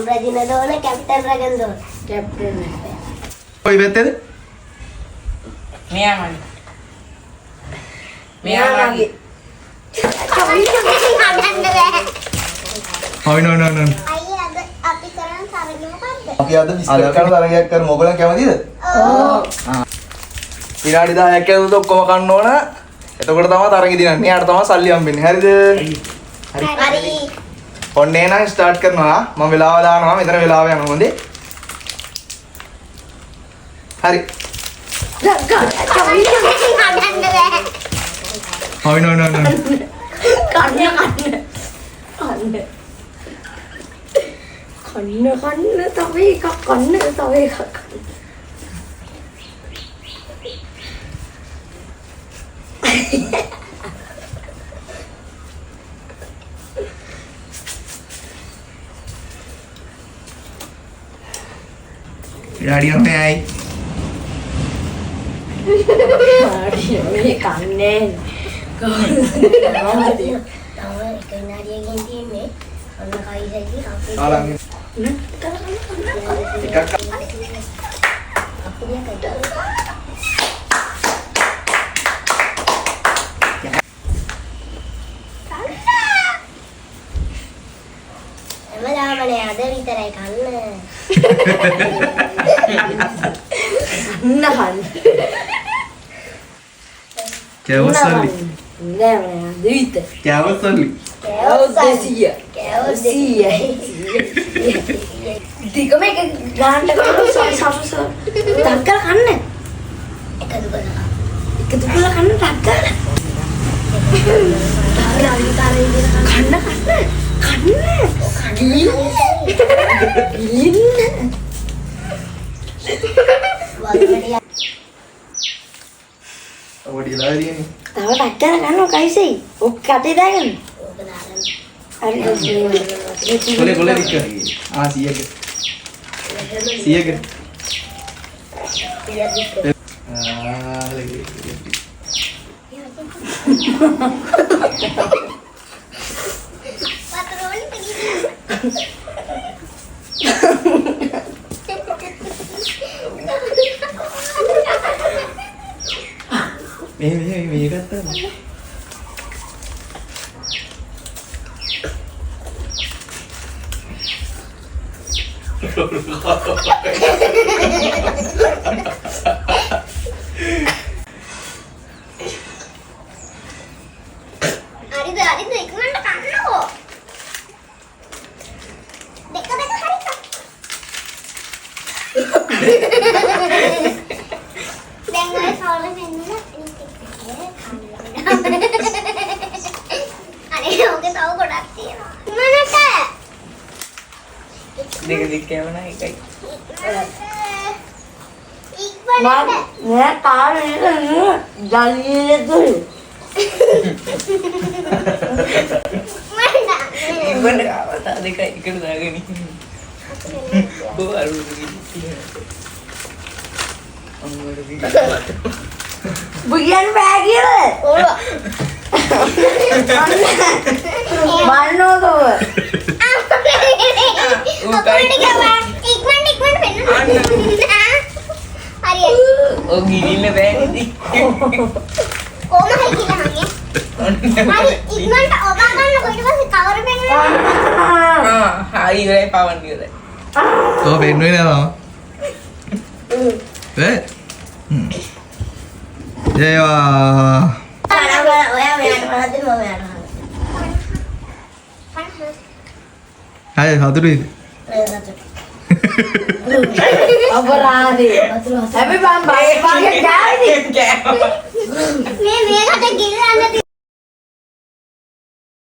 Rajina doona Captain Ragan doona. Captain කොයි පැත්තේද? මෙයා මගේ. මෙයා මගේ. හොයි නෝ නෝ නෝ. අයියා අද අපි කරන තරගය මොකද්ද? අපි අද විස්තර කරන තරගයක් කරමු. ඔයගොල්ලෝ කැමතිද? ඔව්. විනාඩි 10ක් ඇතුළත ඔක්කොම කන්න ඕන. එතකොට තමයි තරගෙ දිනන්නේ. යාට තමයි සල්ලි හම්බෙන්නේ. හරිද? හරි. ඔන්න එහෙනම් ස්ටාර්ට් කරනවා. මම වෙලාව දානවා. මෙතන වෙලාව යනවා. හොඳේ. හරි. හොයි නෝ නෝ නෝ. කන්න තව එකක් කන්න තව එකක් විනාඩියක් නෑයි. මේ කන්නේ තව එක විනාඩියකින් තියෙන්නේ. ඔන්න කයිසයි අපි ආලං එකක් එමලාමනේ අද විතරයි කන්න. නහන් කැවසල්ලි. නෑ දෙවිත කැවසල්ලි. කවුදසිය දිගම එක ගාන්ට කරලා සමස තක්කල කන්න එකතු කරලා. එකතු කරලා කන්න තක්කල කන්න ඔබට ඉලාරියනේ. තව තක්කල කන්න කයිසයි ඔක් කටේ දාගන්න ඕක දාගන්න. හරි කොලේ වික්ක. 100ක. 100ක. වතුරෝලි පිළි. මේ ගත්තා. හරිද ඉක්මනට කන්නකෝ. දෙක හරිද? දැන් ඔය සෝල වෙන්න අනේ ඔක තව ගොඩක් තියෙනවා. ඉක්මනට. දෙක දික්කම නෑ එකයි ඉක්මනට. නෑ කාරේ ජල්ලියේ දුයි ඉවන්න කාවතා දෙකයි එකට දාගෙන බෝ අරුදු බුයන් බෑ කියලා මන්නෝදව ඔය ගිනින්න බෑනේ හරි ඉවරයි පවන් ඉවරයි ඔය වෙන්නේ නෑ තාම. ජයවා. හරි හතුරුයි. අපරාධේ හැබැයි මම බය වගේ ගාවිද මේ මේකට ගිල්ලන්න